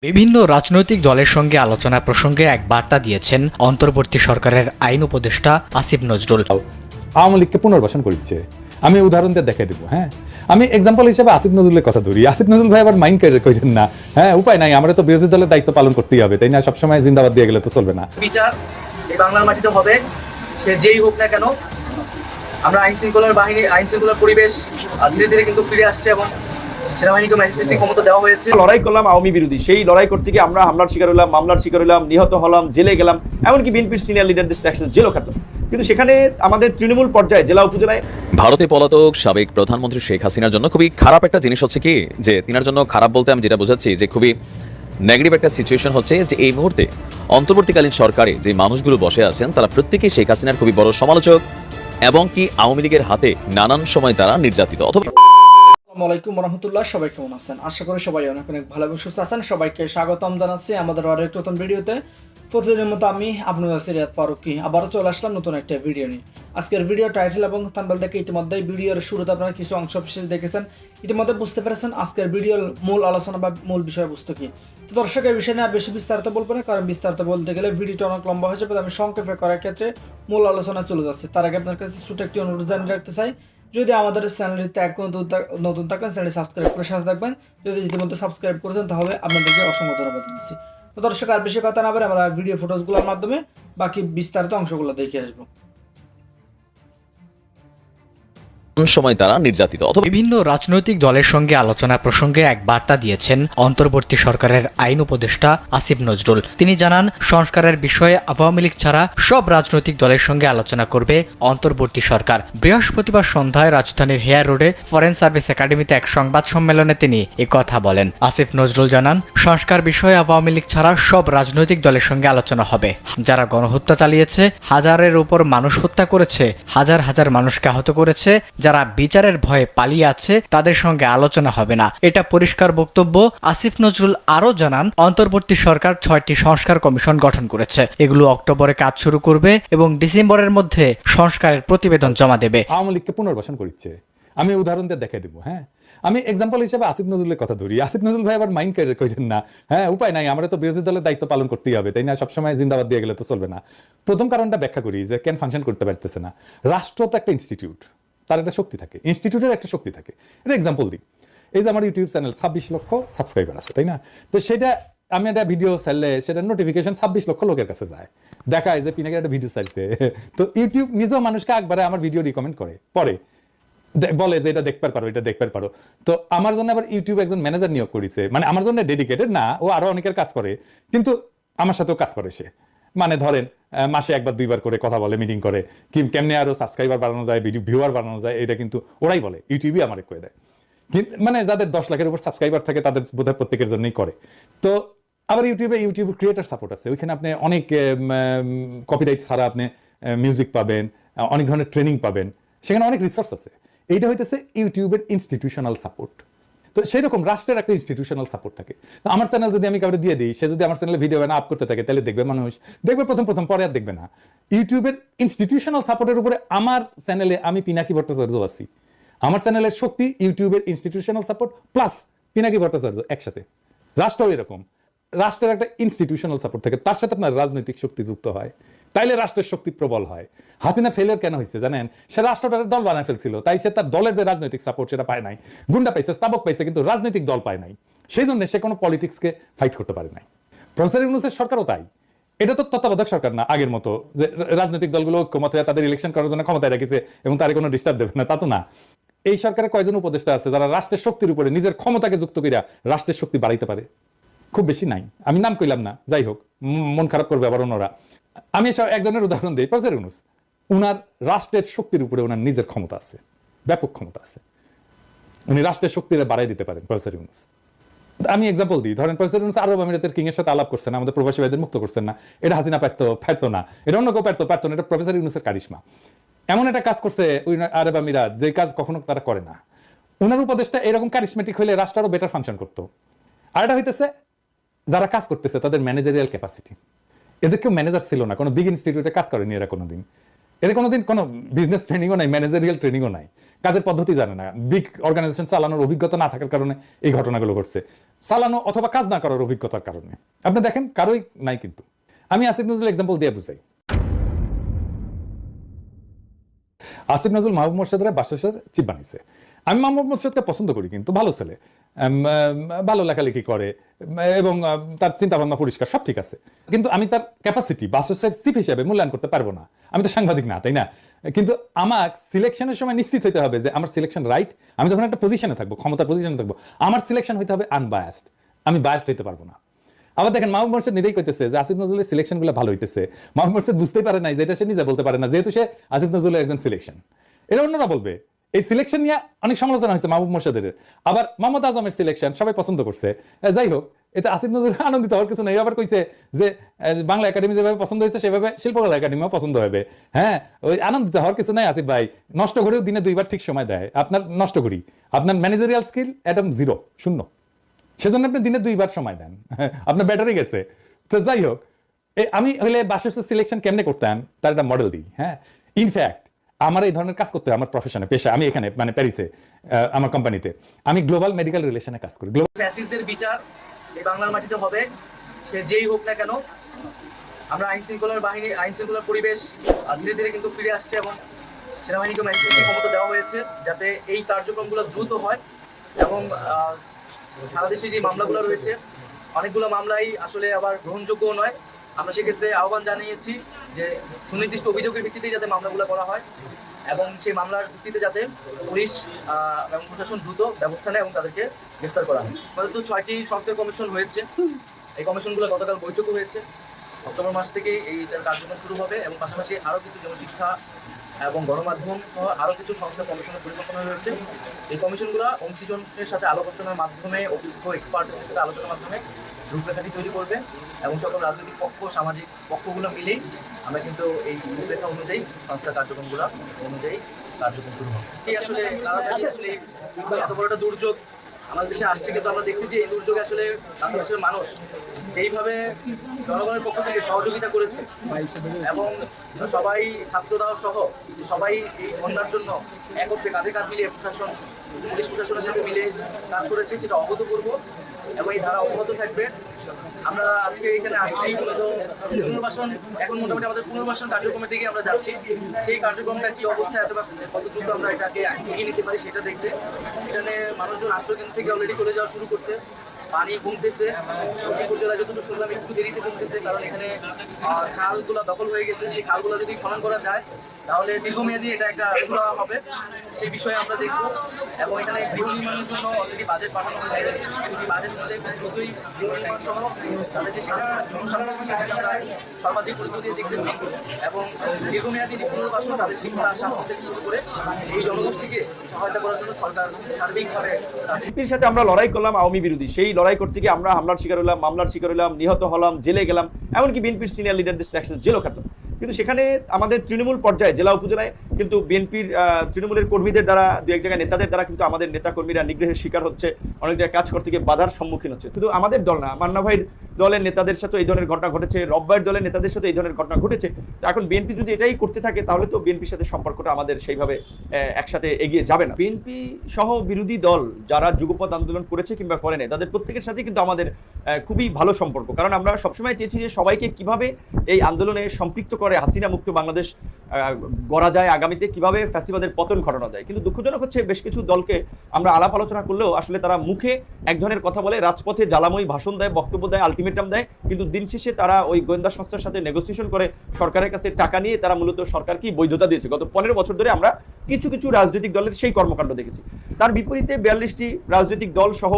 বিভিন্ন রাজনৈতিক দলের সঙ্গে আলোচনা প্রসঙ্গে এক বার্তা দিয়েছেন অন্তর্বর্তী সরকারের আইন উপদেষ্টা আসিফ নজরুল। আওয়ামী লীগকে পুনর্বাসন করছে। আমি উদাহরণ দিয়ে দেখাই দেবো। হ্যাঁ, আমি এক্সাম্পল হিসেবে আসিফ নজরুলের কথা ধরি। আসিফ নজরুল ভাই আবার মাইন্ড করেন না। হ্যাঁ, উপায় নাই, আমরা তো বিরোধী দলের দায়িত্ব পালন করতেই হবে, তাই না? সবসময় জিন্দাবাদ দিয়ে গেলে তো চলবে না। বিচার এই বাংলার মাটিতে হবে, সে যেই হোক না কেন। আমরা আইন শৃঙ্খলার পরিবেশ ধীরে ধীরে কিন্তু ফিরে আসছে এবং সেনাবাহিনীকে ম্যাজিস্ট্রেসি ক্ষমতা দেওয়া হয়েছে। লড়াই করলাম আওয়ামী বিরোধী, সেই লড়াই করতে গিয়ে আমরা হামলার শিকার হলাম, মামলার শিকার হলাম, নিহত হলাম, জেলে গেলাম, এমনকি বিএনপির সিনিয়র লিডারদের সাথে একসাথে জেলও খাটলাম। কিন্তু সেখানে আমাদের তৃণমূল পর্যায়ে জেলা উপজেলায় ভারতে পলাতক সাবেক প্রধানমন্ত্রী শেখ হাসিনার জন্য খুবই খারাপ একটা জিনিস হচ্ছে কি, যে তিনার জন্য খারাপ বলতে আমি যেটা বোঝাচ্ছি যে খুবই নেগেটিভ একটা সিচুয়েশন হচ্ছে যে এই মুহূর্তে অন্তর্বর্তীকালীন সরকারে যে মানুষগুলো বসে আছেন তারা প্রত্যেকেই শেখ হাসিনার খুবই বড় সমালোচক এবং কি আওয়ামী লীগের হাতে নানান সময় তারা নির্যাতিত। অথবা আসসালামু আলাইকুম ওয়া রাহমাতুল্লাহ। সবাই কেমন আছেন? আশা করি সবাই অনেক অনেক ভালো এবং সুস্থ আছেন। সবাইকে স্বাগতম জানাচ্ছি আমাদের আরেক নতুন ভিডিওতে। প্রতিদিনের মতো আমি আপনাদের সিরিয়াত ফারুকি আবারও চলে আসলাম নতুন একটা ভিডিও নিয়ে। আজকের ভিডিও টাইটেল এবং থাম্বনেল দেখে ইতিমধ্যেই ভিডিওর শুরুতে আপনারা কিছু অংশ বিশেষ দেখেছেন, ইতিমধ্যে বুঝতে পেরেছেন আজকের ভিডিওর মূল আলোচনা বা মূল বিষয়বস্তু কি। তো দর্শক, এই বিষয় নিয়ে আর বেশি বিস্তারিত বলবো না, কারণ বিস্তারিত বলতে গেলে ভিডিওটা অনেক লম্বা হয়ে যাবে। আমি সংক্ষেপে করার ক্ষেত্রে মূল আলোচনা চলে যাচ্ছে। তার আগে আপনার কাছে ছোট একটি অনুরোধ জানিয়ে রাখতে চাই, যদি আমাদের চ্যানেলটিতে এক নতুন থাকেন চ্যানেলটি সাবস্ক্রাইব করে সাথে থাকবেন। যদি ইতিমধ্যে সাবস্ক্রাইব করেছেন তাহলে আপনাদেরকে অসংখ্য ধন্যবাদ জানাচ্ছি। তো দর্শক, আর বেশি কথা না বলে আমরা ভিডিও ফুটেজগুলোর মাধ্যমে বাকি বিস্তারিত অংশগুলো দেখে আসবো। সময় তারা নির্যাতিত। অথবা বিভিন্ন রাজনৈতিক দলের সঙ্গে আলোচনা প্রসঙ্গে এক বার্তা দিয়েছেন অন্তর্বর্তী সরকারের আইন উপদেষ্টা আসিফ নজরুল। তিনি জানান, সংস্কারের বিষয়ে আওয়ামী লীগ ছাড়া সব রাজনৈতিক দলের সঙ্গে আলোচনা করবে অন্তর্বর্তী সরকার। বৃহস্পতিবার সন্ধ্যায় রাজধানীর হেয়ার রোডে ফরেন সার্ভিস একাডেমিতে এক সংবাদ সম্মেলনে তিনি কথা বলেন। আসিফ নজরুল জানান, সংস্কার বিষয়ে আওয়ামী লীগ ছাড়া সব রাজনৈতিক দলের সঙ্গে আলোচনা হবে। যারা গণহত্যা চালিয়েছে, হাজারের উপর মানুষ হত্যা করেছে, হাজার হাজার মানুষকে আহত করেছে, যারা বিচারের ভয়ে পালিয়ে আছে, তাদের সঙ্গে আলোচনা হবে না, এটা পরিষ্কার বক্তব্য। আসিফ নজরুল আরও জানান, অন্তর্বর্তী সরকার 6টি সংস্কার কমিশন গঠন করেছে। এগুলো অক্টোবরে কাজ শুরু করবে এবং ডিসেম্বরের মধ্যে সংস্কারের প্রতিবেদন জমা দেবে। আওয়ামী লীগকে পুনর্বাসন করছে। আমি উদাহরণ দিয়ে দেখাই দেবো। হ্যাঁ, আমি এক্সাম্পল হিসেবে আসিফ নজরুলের কথা ধরি। আসিফ নজরুল ভাই আবার মাইন্ড করেন না। হ্যাঁ, উপায় নাই, আমরা তো বিরোধী দলের দায়িত্ব পালন করতেই হবে, তাই না? সবসময় জিন্দাবাদ দিয়ে গেলে তো চলবে না। প্রথম কারণটা ব্যাখ্যা করি যে কেন ফাংশন করতে পারতেছে না। রাষ্ট্র তো একটা ইনস্টিটিউট, তার একটা শক্তি থাকে, ইনস্টিটিউটের একটা শক্তি থাকে। এটা এক্সাম্পল দিই, এই যে আমার ইউটিউব চ্যানেল 26 লক্ষ সাবস্ক্রাইবার আছে, তাই না? তো সেটা আমি একটা ভিডিও চাইলে সেটা নোটিফিকেশন 26 লক্ষ লোকের কাছে যায়, দেখায় যে পিনাকের একটা ভিডিও চাইছে। তো ইউটিউব নিজেও মানুষকে একবারে আমার ভিডিও রিকমেন্ড করে, পরে বলে যে এটা দেখতে পারো, এটা দেখতে পারো। তো আমার জন্য আবার ইউটিউব একজন ম্যানেজার নিয়োগ করেছে, মানে আমার জন্য ডেডিকেটেড না, ও আরো অনেকের কাজ করে, কিন্তু আমার সাথেও কাজ করে সে। মানে ধরেন মাসে একবার দুইবার করে কথা বলে, মিটিং করে, কেমনে আরো সাবস্ক্রাইবার বাড়ানো যায়, ভিডিও ভিউয়ার বাড়ানো যায়, এটা কিন্তু ওরাই বলে, ইউটিউবই আমার করে দেয়। কিন্তু মানে যাদের 10 লাখের উপর সাবস্ক্রাইবার থাকে তাদের বোধহয় প্রত্যেকের জন্যই করে। তো আবার ইউটিউব ক্রিয়েটার সাপোর্ট আছে, ওইখানে আপনি অনেক কপিরাইট ছাড়া আপনি মিউজিক পাবেন, অনেক ধরনের ট্রেনিং পাবেন, সেখানে অনেক রিসোর্স আছে। এইটা হইতেছে ইউটিউবের ইনস্টিটিউশনাল সাপোর্ট। তো সেই রকম রাষ্ট্রের একটা ইনস্টিটিউশনাল সাপোর্ট থাকে। তো আমার চ্যানেল যদি আমি কাউকে দিয়ে দিই, সে যদি আমার চ্যানেলে ভিডিও আপ করতে থাকে, তাহলে দেখবে মানুষ, দেখবে প্রথম পরে আর দেখবে না। ইউটিউবের ইনস্টিটিউশনাল সাপোর্টের উপরে আমার চ্যানেলে আমি পিনাকি ভট্টাচার্য আছি। আমার চ্যানেলের শক্তি ইউটিউবের institutional support plus Pinaki Bhattacharya একসাথে। রাষ্ট্রও এরকম, রাষ্ট্রের একটা ইনস্টিটিউশনাল সাপোর্ট থাকে, তার সাথে আপনার রাজনৈতিক শক্তি যুক্ত হয়, তাইলে রাষ্ট্রের শক্তি প্রবল হয়। হাসিনা ফেলিয়ার কেন হয়েছে জানেন? সে রাষ্ট্রটার দল বানায় ফেলছিল, তাই সে তার দলের যে রাজনৈতিক সাপোর্ট সেটা পায় নাই। গুন্ডা পাইছে, স্তাবক পাইছে, কিন্তু রাজনৈতিক দল পায় নাই। সেই জন্য সে কোনো পলিটিক্সকে ফাইট করতে পারে নাই। প্রফেসর ইউনূসের সরকারও তাই। এটা তো তত্ত্বাবধায়ক সরকার না আগের মতো যে রাজনৈতিক দলগুলো ঐক্যমত হয়ে তাদের ইলেকশন করার জন্য ক্ষমতায় রেখেছে এবং তার কোনো ডিস্টার্ব দেবে না, তা তো না। এই সরকারে কয়জন উপদেষ্টা আছে যারা রাষ্ট্রের শক্তির উপরে নিজের ক্ষমতাকে যুক্ত করিয়া রাষ্ট্রের শক্তি বাড়াইতে পারে? খুব বেশি নাই। আমি নাম কইলাম না, যাই হোক, মন খারাপ করবে আবার অন্যরা। আমি একজনের উদাহরণ দিই, প্রফেসর ইউনূস। উনার রাষ্ট্রের শক্তির উপরে ওনার নিজের ক্ষমতা আছে, ব্যাপক ক্ষমতা আছে, উনি রাষ্ট্রের শক্তিটা বাড়াই দিতে পারেন প্রফেসর ইউনূস। আমি এক্সাম্পল দিই, ধরেন প্রফেসর ইউনূস আরব আমিরাতের কিং এর সাথে আলাপ করছেন, আমাদের প্রবাসী ভাইদের মুক্ত করছেন না, এটা হাসিনা পারতো না, এটা অন্য কেউ পারতো না, এটা প্রফেসর ইউনূসের কারিশমা। এমন একটা কাজ করছে ওই আরব আমিরাত, যে কাজ কখনো তারা করে না। ওনার উপদেশটা এরকম কারিশমেটিক হইলে রাষ্ট্র আরো বেটার ফাংশন করতো। আর এটা হইতেছে যারা কাজ করতেছে তাদের ম্যানেজারিয়াল ক্যাপাসিটি। এদের কেউ ম্যানেজার ছিল না, কোনো বিগ ইনস্টিটিউটে কাজ করেনি এরা কোনোদিন, এদের কোনোদিন কোনো বিজনেস ট্রেনিংও নাই, ম্যানেজারিয়াল ট্রেনিংও নাই, কাজের পদ্ধতি জানে না, বিগ অর্গানাইজেশন চালানোর অভিজ্ঞতা না থাকার কারণে এই ঘটনাগুলো ঘটছে, চালানো অথবা কাজ না করার অভিজ্ঞতার কারণে। আপনি দেখেন কারোই নাই। কিন্তু আমি আসিফ নজরুল এক্সাম্পল দিয়ে বুঝাই। আসিফ নজরুল মাহবুব মোর্শেদের বাসাসের চিফ বানিয়েছে। আমি মাহবুব মোর্শেদকে পছন্দ করি, কিন্তু ভালো ছেলে, ভালো লেখালেখি করে এবং তার চিন্তা ভাবনা পরিষ্কার, সব ঠিক আছে। কিন্তু আমি তার ক্যাপাসিটি বাসাসের চিফ হিসেবে মূল্যায়ন করতে পারবো না। আমি তো সাংবাদিক না, তাই না? কিন্তু আমার সিলেকশনের সময় নিশ্চিত হতে হবে যে আমার সিলেকশন রাইট। আমি যখন একটা পজিশনে থাকবো, ক্ষমতার পজিশনে থাকবো, আমার সিলেকশন হইতে হবে আনবায়াসড। আমি বায়াসড হইতে পারবো না। আবার দেখেন মাহবুব মোর্শেদ নিজেই কইতেছে যে আসিফ নজরুলের সিলেকশনগুলো ভালো হইতেছে। মাহবুব মোর্শেদ বুঝতেই পারে নাই, যেটা সে নিজে বলতে পারে না, যেহেতু সে আসিফ নজরুলের একজন সিলেকশন। এটা অন্যরা বলবে। এই সিলেকশন নিয়ে অনেক সমালোচনা হয়েছে মাহবুব মোর্শেদের। আবার মোহাম্মদ আজমের সিলেকশন সবাই পছন্দ করছে। যাই হোক, এটা আসিফ নজরুল আনন্দিত হওয়ার কিছু নেই। আবার কইছে যে বাংলা একাডেমি যেভাবে পছন্দ হয়েছে সেভাবে শিল্পকলা একাডেমিও পছন্দ হবে। হ্যাঁ, ওই আনন্দিত হওয়ার কিছু নাই আসিফ ভাই। নষ্ট করেও দিনে 2 বার ঠিক সময় দেয়। আপনার নষ্ট করি, আপনার ম্যানেজারিয়াল স্কিল একদম 0, 0। সেজন্য আপনি দিনে 2 বার সময় দেন, আপনার ব্যাটারি গেছে। তো যাই হোক, আমি হলে বাসাসের সিলেকশন কেমনে করতাম তার একটা মডেল দিই। হ্যাঁ, ইনফ্যাক্ট আমার এই ধরনের কাজ করতে হয় আমার প্রফেশনে, পেশা। আমি এখানে মানে প্যারিসে আমার কোম্পানিতে আমি গ্লোবাল মেডিকেল রিলেশনে কাজ করি। ফ্যাসিস্টদের বিচার এই বাংলার মাটিতে হবে, সে যেই হোক না কেন। আমরা আইন শৃঙ্খলার বাহিনী, আইন শৃঙ্খলার পরিবেশ ধীরে ধীরে কিন্তু ফিরে আসছে এবং সেনাবাহিনীকে ম্যাজিস্ট্রেটের ক্ষমতা দেওয়া হয়েছে যাতে এই কার্যক্রমগুলো দ্রুত হয়। এবং সারা দেশে যে মামলাগুলো রয়েছে, অনেকগুলো মামলাই আসলে আবার গ্রহণযোগ্য নয়। আমরা সেক্ষেত্রে আহ্বান জানিয়েছি যে সুনির্দিষ্ট অভিযোগের ভিত্তিতে যাতে মামলাগুলো করা হয় এবং সেই মামলার ভিত্তিতে যাতে পুলিশ এবং প্রশাসন দ্রুত ব্যবস্থা নেয় এবং তাদেরকে গ্রেফতার করা হয়। আমাদের তো 6টি সংস্কার কমিশন হয়েছে। এই কমিশনগুলো গতকাল বৈঠকও হয়েছে। অক্টোবর মাস থেকে এই কার্যক্রম শুরু হবে এবং পাশাপাশি আরও কিছু যেমন শিক্ষা এবং গণমাধ্যম সহ আরও কিছু সংস্কার কমিশনের পরিকল্পনা রয়েছে। এই কমিশনগুলো অংশীজনের সাথে আলোচনার মাধ্যমে, অভিজ্ঞ এক্সপার্টদের সাথে আলোচনার মাধ্যমে রূপরেখাটি তৈরি করবে এবং সকল রাজনৈতিক পক্ষ, সামাজিক পক্ষগুলো মিলেই আমরা কিন্তু এই রূপরেখা অনুযায়ী সংস্কার কার্যক্রমগুলো অনুযায়ী কার্যক্রম শুরু হবে। এই আসলে তাড়াতাড়ি আসলে এত বড় একটা দুর্যোগ আমাদের দেশে আসছে, কিন্তু আমরা দেখছি যে এই দুর্যোগে আসলে বাংলাদেশের মানুষ যেইভাবে জনগণের পক্ষ থেকে সহযোগিতা করেছে এবং সবাই, ছাত্ররাও সহ সবাই এই বন্যার জন্য একত্রে কাঁধে কাঁধ মিলিয়ে প্রশাসন, পুলিশ প্রশাসনের সাথে মিলে কাজ করেছে, সেটা অভূতপূর্ব এবং এই ধারা অব্যাহত থাকবে। আমরা আজকে এখানে আসছি মূলত পুনর্বাসন, এখন মোটামুটি আমাদের পুনর্বাসন কার্যক্রমের দিকে আমরা যাচ্ছি। সেই কার্যক্রমটা কি অবস্থায় আছে বা কত দ্রুত আমরা এটাকে এগিয়ে নিতে পারি সেটা দেখতে। এখানে মানুষজন আশ্রয়কেন্দ্র থেকে অলরেডি চলে যাওয়া শুরু করছে। পানি কমতেছে, লক্ষ্মীপুর জেলায় যতটুকু শুনলাম একটু দেরিতে কমতেছে, কারণ এখানে খালগুলো দখল হয়ে গেছে। সেই খালগুলো যদি খনন করা যায় তাহলে দীর্ঘমেয়াদী এটা একটা সুরাহা হবে, সেই বিষয়ে আমরা দেখব। এবং এখানে গৃহ নির্মাণের জন্য অলরেডি বাজেট পাঠানো হয়েছে। সেই বাজেট অনুযায়ী দ্রুতই গৃহ নির্মাণ সহ তাদের যে জনস্বাস্থ্য বিষয়টি আমরা সর্বাধিক গুরুত্ব দিয়ে দেখতেছি এবং দীর্ঘমেয়াদী যে পুনর্বাসন, তাদের শিক্ষা, স্বাস্থ্য থেকে শুরু করে এই জনগোষ্ঠীকে সহায়তা করার জন্য সরকার সার্বিকভাবে বিএনপির সাথে আমরা লড়াই করলাম আওয়ামী বিরোধী। সেই লড়াই করতে গিয়ে আমরা হামলার শিকার হলাম, মামলার শিকার হলাম, নিহত হলাম, জেলে গেলাম, এমনকি বিএনপির সিনিয়র লিডারদের একসাথে জেলও খাটলাম। কিন্তু সেখানে আমাদের তৃণমূল পর্যায়ে, জেলা উপজেলায় কিন্তু বিএনপির তৃণমূলের কর্মীদের দ্বারা, দু এক জায়গায় নেতাদের দ্বারা কিন্তু আমাদের নেতা কর্মীরা নিগ্রহের শিকার হচ্ছে, অনেক জায়গায় কাজ করতে গিয়ে বাধার সম্মুখীন হচ্ছে। শুধু আমাদের দল না, মান্না ভাইয়ের দলের নেতাদের সাথে এই ধরনের ঘটনা ঘটেছে, রব্বাইয়ের দলের নেতাদের সাথে এই ধরনের ঘটনা ঘটেছে। তো এখন বিএনপি যদি এটাই করতে থাকে তাহলে তো বিএনপির সাথে সম্পর্কটা আমাদের সেইভাবে একসাথে এগিয়ে যাবে না। বিএনপি সহ বিরোধী দল যারা যুগপৎ আন্দোলন করেছে কিংবা করে নাই, তাদের প্রত্যেকের সাথে কিন্তু আমাদের খুবই ভালো সম্পর্ক। কারণ আমরা সবসময় চেয়েছি যে সবাইকে কিভাবে এই আন্দোলনে সম্পৃক্ত করে হাসিনা মুক্ত বাংলাদেশ গড়া যায়, আগামীতে কিভাবে ফ্যাসিবাদের পতন ঘটানো যায়। কিন্তু দুঃখজনক হচ্ছে বেশ কিছু দলকে আমরা আলাপ আলোচনা করলেও আসলে তারা মুখে এক ধরনের কথা বলে, রাজপথে জ্বালাময়ী ভাষণ দেয়, বক্তব্য দেয়, আলটিমেটাম দেয়, কিন্তু দিন শেষে তারা ওই গোয়েন্দা সংস্থার সাথে নেগোসিয়েশন করে সরকারের কাছে টাকা নিয়ে তারা মূলত সরকারকে বৈধতা দিয়েছে। গত 15 বছর ধরে আমরা কিছু কিছু রাজনৈতিক দলের সেই কর্মকাণ্ড দেখেছি। তার বিপরীতে 42টি রাজনৈতিক দল সহ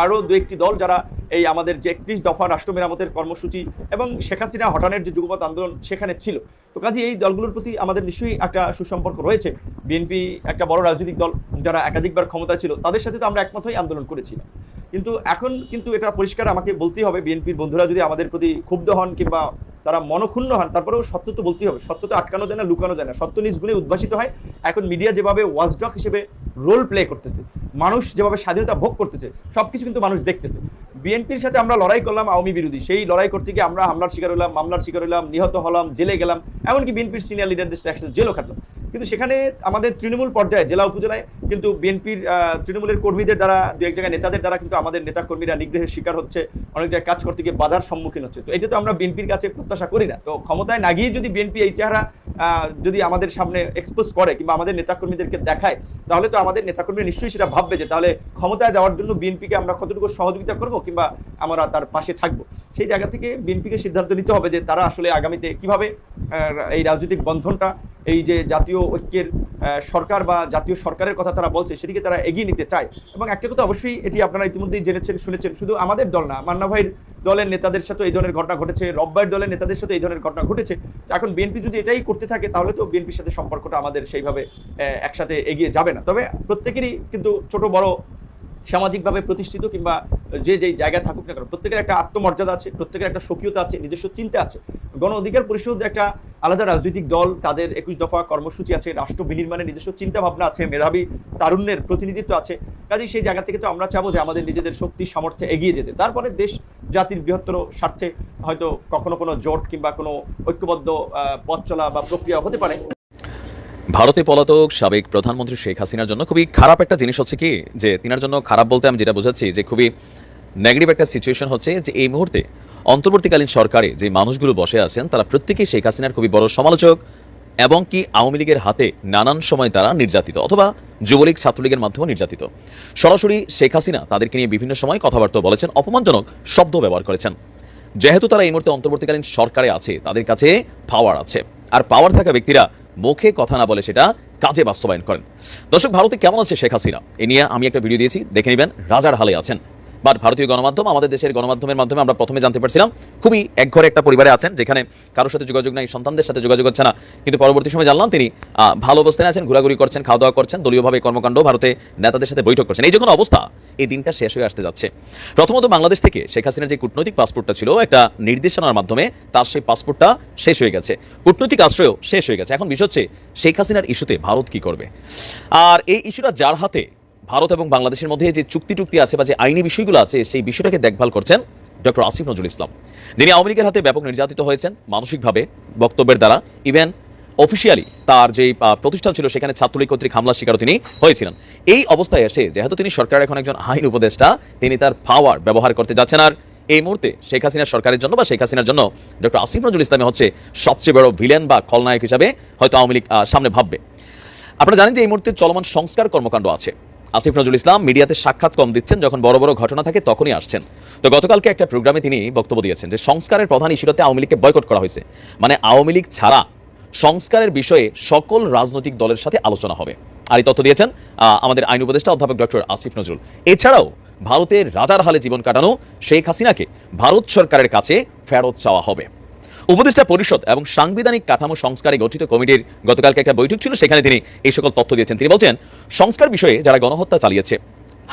আরও 2-1টি দল যারা এই আমাদের যে 31 দফা রাষ্ট্র মেরামতের কর্মসূচি এবং শেখ হাসিনা হটানের যে যুগপৎ আন্দোলন সেখানে ছিল। তো কাজে এই দলগুলোর প্রতি আমাদের নিশ্চয়ই একটা সুসম্পর্ক রয়েছে। বিএনপি একটা বড় রাজনৈতিক দল যারা একাধিকবার ক্ষমতায় ছিল, তাদের সাথে তো আমরা একমত হয়ে আন্দোলন করেছিলাম। কিন্তু এখন কিন্তু এটা পরিষ্কার আমাকে বলতেই হবে, বিএনপির বন্ধুরা যদি আমাদের প্রতি ক্ষুব্ধ হন কিংবা তারা মনক্ষুণ্ণ হন, তারপরেও সত্য তো বলতেই হবে। সত্য তো আটকানো যায় না, লুকানো যায় না, সত্য নিজ গুণে উদ্ভাসিত হয়। এখন মিডিয়া যেভাবে ওয়াচডগ হিসেবে রোল প্লে করতেছে, মানুষ যেভাবে স্বাধীনতা ভোগ করতেছে, সবকিছু কিন্তু মানুষ দেখতেছে। বিএনপির সাথে আমরা লড়াই করলাম আওয়ামী বিরোধী। সেই লড়াই করতে গিয়ে আমরা হামলার শিকার হলাম, মামলার শিকার হলাম, নিহত হলাম, জেলে গেলাম, এমনকি বিএনপির সিনিয়র লিডারদের একসাথে জেলও খাটলাম। কিন্তু সেখানে আমাদের তৃণমূল পর্যায়ে জেলা উপজেলায় কিন্তু বিএনপির তৃণমূলের কর্মীদের দ্বারা দু এক জায়গায় নেতাদের দ্বারা কিন্তু আমাদের নেতা কর্মীরা নিগ্রহের শিকার হচ্ছে, অনেক জায়গায় কাজ করতে গিয়ে বাধার সম্মুখীন হচ্ছে। তো এটা তো আমরা বিএনপির কাছে প্রত্যাশা করি না। তো ক্ষমতায় না গিয়ে যদি বিএনপি এই চেহারা যদি আমাদের সামনে এক্সপোজ করে কিংবা আমাদের নেতাকর্মীদেরকে দেখায়, তাহলে তো আমাদের নেতাকর্মীরা নিশ্চয়ই সেটা ভাববে যে তাহলে ক্ষমতায় যাওয়ার জন্য বিএনপিকে আমরা কতটুকু সহযোগিতা করব কিংবা আমরা তার পাশে থাকবো। সেই জায়গা থেকে বিএনপিকে সিদ্ধান্ত নিতে হবে যে তারা আসলে আগামীতে কিভাবে এই রাজনৈতিক বন্ধনটা, এই যে জাতীয় ঐক্যের সরকার বা জাতীয় সরকারের কথা তারা বলছে সেটিকে তারা এগিয়ে নিতে চায়। এবং একটা কথা অবশ্যই এটি আপনারা ইতিমধ্যেই জেনেছেন শুনেছেন, শুধু আমাদের দল না, মান্না ভাইয়ের দলের নেতাদের সাথে এই ধরনের ঘটনা ঘটেছে, রব্বাইয়ের দলের নেতাদের সাথে এই ধরনের ঘটনা ঘটেছে। এখন বিএনপি যদি এটাই করতে থাকে তাহলে তো বিএনপির সাথে সম্পর্কটা আমাদের সেইভাবে একসাথে এগিয়ে যাবে না। তবে প্রত্যেকেরই কিন্তু ছোট বড় সামাজিকভাবে প্রতিষ্ঠিত কিংবা যে যেই জায়গায় থাকুক না কেন, প্রত্যেকের একটা আত্মমর্যাদা আছে, প্রত্যেকের একটা স্বকীয়তা আছে, নিজস্ব চিন্তা আছে। গণ অধিকার পরিষদ একটা আলাদা রাজনৈতিক দল, তাদের 21 দফা কর্মসূচি আছে, রাষ্ট্র বিনির্মাণে নিজস্ব চিন্তা ভাবনা আছে, মেধাবী তারুণ্যের প্রতিনিধিত্ব আছে। কাজেই সেই জায়গা থেকে তো আমরা চাবো যে আমাদের নিজেদের শক্তি সামর্থ্যে এগিয়ে যেতে, তারপরে দেশ জাতির বৃহত্তর স্বার্থে হয়তো কখনো কোনো জোট কিংবা কোনো ঐক্যবদ্ধ পথ চলা বা প্রক্রিয়া হতে পারে। ভারতে পলাতক সাবেক প্রধানমন্ত্রী শেখ হাসিনার জন্য খুবই খারাপ একটা জিনিস হচ্ছে কি, যে তিনার জন্য খারাপ বলতে আমি যেটা বোঝাচ্ছি যে খুবই নেগেটিভ একটা সিচুয়েশন হচ্ছে যে এই মুহূর্তে অন্তর্বর্তীকালীন সরকারে যে মানুষগুলো বসে আছেন তারা প্রত্যেকেই শেখ হাসিনার খুবই বড় সমালোচক, এবং কি আওয়ামী লীগের হাতে নানান সময় তারা নির্যাতিত অথবা যুবলীগ ছাত্রলীগের মাধ্যমে নির্যাতিত। সরাসরি শেখ হাসিনা তাদেরকে নিয়ে বিভিন্ন সময় কথাবার্তা বলেছেন, অপমানজনক শব্দ ব্যবহার করেছেন। যেহেতু তারা এই মুহূর্তে অন্তর্বর্তীকালীন সরকারে আছে, তাদের কাছে পাওয়ার আছে, আর পাওয়ার থাকা ব্যক্তিরা মুখে কথা না বলে সেটা কাজে বাস্তবায়ন করেন। দর্শক, ভারতে কেমন আছে শেখ হাসিনা এ নিয়ে আমি একটা ভিডিও দিয়েছি, দেখে নেবেন। রাজার হালে আছেন। বাট ভারতীয় গণমাধ্যম, আমাদের দেশের গণমাধ্যমের মাধ্যমে আমরা প্রথমে জানতে পারছিলাম খুবই একঘরে একটা পরিবারে আছেন, যেখানে কারোর সাথে যোগাযোগ নাই, সন্তানদের সাথে যোগাযোগ হচ্ছে না। কিন্তু পরবর্তী সময় জানলাম তিনি ভালো অবস্থানে আছেন, ঘোরাঘুরি করছেন, খাওয়া দাওয়া করছেন, দলীয়ভাবে কর্মকাণ্ড, ভারতে নেতাদের সাথে বৈঠক করছেন। এই যখন অবস্থা, এই দিনটা শেষ হয়ে আসতে যাচ্ছে। প্রথমত বাংলাদেশ থেকে শেখ হাসিনার যে কূটনৈতিক পাসপোর্টটা ছিল, একটা নির্দেশনার মাধ্যমে তার সেই পাসপোর্টটা শেষ হয়ে গেছে, কূটনৈতিক আশ্রয়ও শেষ হয়ে গেছে। এখন বিষয় হচ্ছে শেখ হাসিনার ইস্যুতে ভারত কি করবে। আর এই ইস্যুটা যার হাতে, ভারত এবং বাংলাদেশের মধ্যে যে চুক্তি আছে বা যে আইনি বিষয়গুলো আছে, সেই বিষয়টাকে দেখভাল করছেন ডক্টর আসিফ নজরুল ইসলাম, যিনি আওয়ামী লীগের হাতে ব্যাপক নির্যাতিত হয়েছেন মানসিকভাবে, বক্তব্যের দ্বারা। ইভেন অফিসিয়ালি তার যে প্রতিষ্ঠান ছিল সেখানে ছাত্রলীগ কর্তৃক হামলার শিকারও তিনি হয়েছিলেন। এই অবস্থায় এসে যেহেতু তিনি সরকারের এখন একজন আইন উপদেষ্টা, তিনি তার পাওয়ার ব্যবহার করতে যাচ্ছেন। আর এই মুহূর্তে শেখ হাসিনার সরকারের জন্য বা শেখ হাসিনার জন্য ডক্টর আসিফ নজরুল ইসলাম হচ্ছে সবচেয়ে বড় ভিলেন বা খলনায়ক হিসাবে হয়তো আওয়ামী লীগ সামনে ভাববে। আপনারা জানেন যে এই মুহূর্তে চলমান সংস্কার কর্মকাণ্ড আছে। আসিফ নজরুল ইসলাম মিডিয়াতে সাক্ষাৎ কম দিচ্ছেন, যখন বড় বড় ঘটনা থাকে তখনই আসছেন। তো গতকালকে একটা প্রোগ্রামে তিনি বক্তব্য দিয়েছেন যে সংস্কারের প্রধান ইস্যুটাতে আওয়ামী লীগকে বয়কট করা হয়েছে, মানে আওয়ামী লীগ ছাড়া সংস্কারের বিষয়ে সকল রাজনৈতিক দলের সাথে আলোচনা হবে। আর এই তথ্য দিয়েছেন আমাদের আইন উপদেষ্টা অধ্যাপক ডক্টর আসিফ নজরুল। এছাড়াও ভারতের রাজার হালে জীবন কাটানো শেখ হাসিনাকে ভারত সরকারের কাছে ফেরত চাওয়া হবে। উপদেষ্টা পরিষদ এবং সাংবিধানিক কাঠামো সংস্কারে গঠিত কমিটির গতকালকে একটা বৈঠক ছিল, সেখানে তিনি এই সকল তথ্য দিয়েছেন। তিনি বলছেন, সংস্কার বিষয়ে যারা গণহত্যা চালিয়েছে,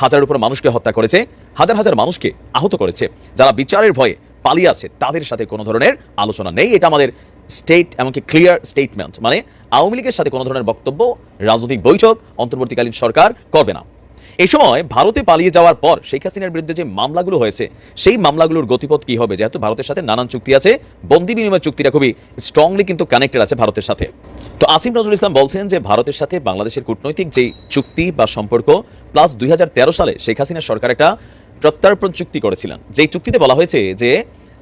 হাজারের উপর মানুষকে হত্যা করেছে, হাজার হাজার মানুষকে আহত করেছে, যারা বিচারের ভয়ে পালিয়ে আছে, তাদের সাথে কোনো ধরনের আলোচনা নেই। এটা আমাদের স্টেট, এমনকি ক্লিয়ার স্টেটমেন্ট, মানে আওয়ামী লীগের সাথে কোনো ধরনের বক্তব্য, রাজনৈতিক বৈঠক অন্তর্বর্তীকালীন সরকার করবে না। এই সময় ভারতে পালিয়ে যাওয়ার পর শেখ হাসিনার বিরুদ্ধে যে মামলাগুলো হয়েছে, সেই মামলাগুলোর গতিপথ কি হবে, যেহেতু ভারতের সাথে নানান চুক্তি আছে, বন্দি বিনিময় চুক্তিটা খুবই স্ট্রংলি কিন্তু কানেক্টেড আছে ভারতের সাথে। তো আসিফ নজরুল ইসলাম বলছেন যে ভারতের সাথে বাংলাদেশের কূটনৈতিক যেই চুক্তি বা সম্পর্ক, প্লাস 2013 সালে শেখ হাসিনার সরকার একটা প্রত্যর্পণ চুক্তি করেছিলেন, যেই চুক্তিতে বলা হয়েছে যে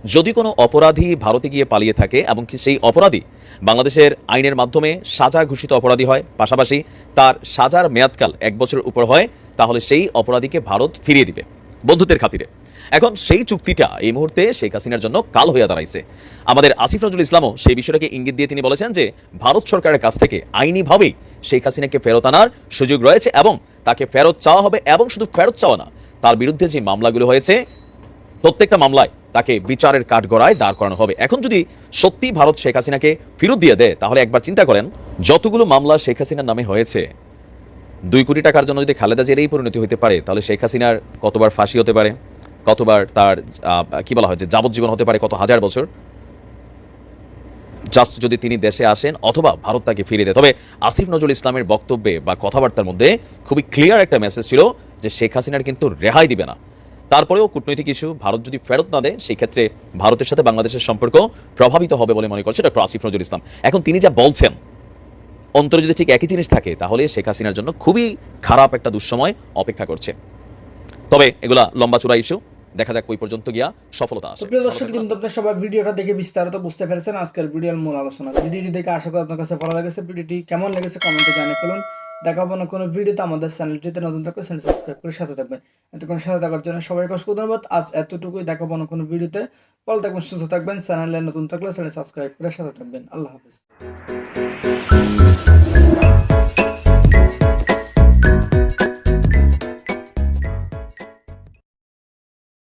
যদি কোনো অপরাধী ভারতে গিয়ে পালিয়ে থাকে এবং সেই অপরাধী বাংলাদেশের আইনের মাধ্যমে সাজা ঘোষিত অপরাধী হয়, পাশাপাশি তার সাজার মেয়াদকাল 1 বছরের উপর হয়, তাহলে সেই অপরাধীকে ভারত ফিরিয়ে দিবে বন্ধুত্বের খাতিরে। এখন সেই চুক্তিটা এই মুহূর্তে শেখ হাসিনার জন্য কাল হয়ে দাঁড়াইছে। আমাদের আসিফ নজরুল ইসলামও সেই বিষয়টাকে ইঙ্গিত দিয়ে তিনি বলেছেন যে ভারত সরকারের কাছ থেকে আইনিভাবেই শেখ হাসিনাকে ফেরত আনার সুযোগ রয়েছে এবং তাকে ফেরত চাওয়া হবে। এবং শুধু ফেরত চাওয়া না, তার বিরুদ্ধে যে মামলাগুলো হয়েছে প্রত্যেকটা মামলায় তাকে বিচারের কাঠগড়ায় দাঁড় করানো হবে। এখন যদি সত্যি ভারত শেখ হাসিনাকে ফেরত দিয়ে দেয়, তাহলে একবার চিন্তা করেন, যতগুলো মামলা শেখ হাসিনার নামে হয়েছে, 2 কোটি টাকার জন্য যদি খালেদা জিয়ার এই পরিণতি হতে পারে, তাহলে শেখ হাসিনার কতবার ফাঁসি হতে পারে, কতবার তার কি বলা হয় যে যাবজ্জীবন হতে পারে, কত হাজার বছর, জাস্ট যদি তিনি দেশে আসেন অথবা ভারত তাকে ফিরিয়ে দেয়। তবে আসিফ নজরুল ইসলামের বক্তব্যে বা কথাবার্তার মধ্যে খুবই ক্লিয়ার একটা মেসেজ ছিল যে শেখ হাসিনার কিন্তু রেহাই দিবে না। তারপরেও কূটনৈতিক ইস্যু, ভারত যদি ফেরত না দেয়, সেই ক্ষেত্রে ভারতের সাথে বাংলাদেশের সম্পর্ক প্রভাবিত হবে বলে মনে করছে ডক্টর আসিফ নজরুল ইসলাম। এখন তিনি যা বলছেন, অন্তরে যদি ঠিক একই জিনিস থাকে তাহলে শেখ হাসিনার জন্য খুবই খারাপ একটা দুঃসময় অপেক্ষা করছে। তবে এগুলা লম্বা চূড়া ইস্যু, দেখা যাক কই পর্যন্ত গিয়া সফলতা আসে। তো প্রিয় দর্শক, কিন্তু আপনারা সবাই ভিডিওটা দেখে বিস্তারিত বুঝতে পেরেছেন আজকের ভিডিওর মূল আলোচনা। ভিডিওটি দেখে আশা করি আপনার কাছে ভালো লেগেছে। ভিডিওটি কেমন লেগেছে কমেন্টে জানিয়ে ফেলুন। দেখাবো না কোনো ভিডিওতে, আমাদের চ্যানেলটিতে নতুন থাকলে চ্যানেল সাবস্ক্রাইব করে সাথে থাকবেন। এতক্ষণ সাথে থাকার জন্য সবাইকে অসংখ্য ধন্যবাদ। আজ এতটুকুই, দেখাবো না কোনো ভিডিওতে। ভালো থাকবেন, সুস্থ থাকবেন। চ্যানেলে নতুন থাকলে চ্যানেল সাবস্ক্রাইব করে সাথে থাকবেন। আল্লাহ হাফেজ।